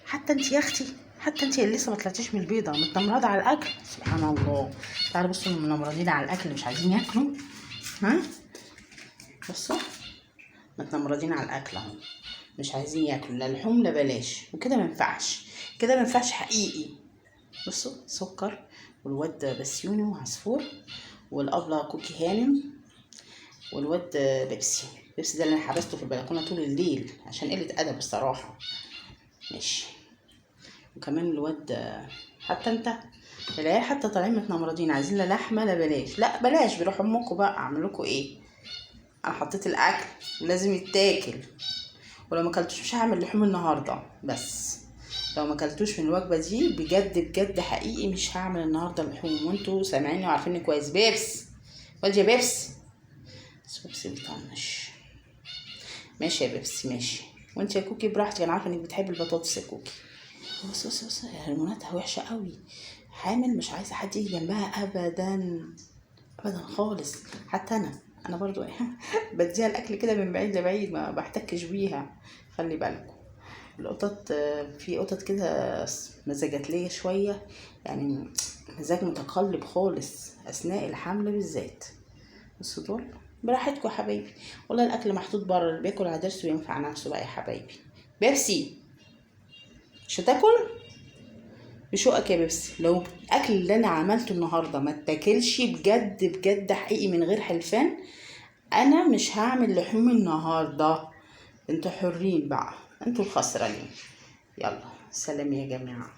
حتى انت يا اختي، حتى انت اللي لسه ما طلعتيش من البيضه متنمرضه على الاكل. سبحان الله. تعالوا بصوا المنمرضين على الاكل مش عايزين ياكلوا. ها بصوا متنمرضين على الاكل اهو، مش عايزين ياكلوا لا لحوم لا بلاش، وكده ما ينفعش، كده ما ينفعش حقيقي. بصوا سكر، والواد بسيوني وعصفور، والابله كوكي هانم، والواد بيبسي. بيبسي ده اللي انا حبسته في البلكونه طول الليل عشان قله ادب الصراحه. ماشي. وكمان الواد، حتى انت العيال حتى طالعين متنمرضين، عايزين لا لحمه لا بلاش. لا بلاش، بيروح امكم بقى، اعمل لكم ايه؟ انا حطيت الاكل لازم يتاكل، ولو ما اكلتوش مش هعمل لحوم النهارده. بس لو ما اكلتوش من الوجبه دي بجد بجد حقيقي مش هعمل النهارده لحوم، وانتوا سامعيني وعارفيني كويس. بيبس واد يا بيبس. بس بيبسي بيطنش. ماشي يا بيبسي ماشي. وانت يا كوكي براحتك، انا عارفه انك بتحبي البطاطس يا كوكي. بص هرموناتها وحشه قوي، حامل مش عايزه حد يجي جنبها ابدا ابدا خالص. حتى انا برضو بديها الاكل كده من بعيد لبعيد، ما بحتكش بيها. خلي بالكم القطط، في قطط كده مزاجات ليا شويه، يعني مزاج متقلب خالص اثناء الحمل بالذات. بصوا دول براحتكم يا حبايبي، والله الاكل محطوط بره، اللي بياكل على درسه ينفع نفسه بقى يا حبايبي. بيبسي مش هتاكل بشوقك يا بيبسي. لو الاكل اللي انا عملته النهارده ما اتاكلش بجد بجد حقيقي من غير حلفان، انا مش هعمل لحوم النهارده. انتوا حرين بقى، انتوا الخسرانين. يلا سلام يا جماعه.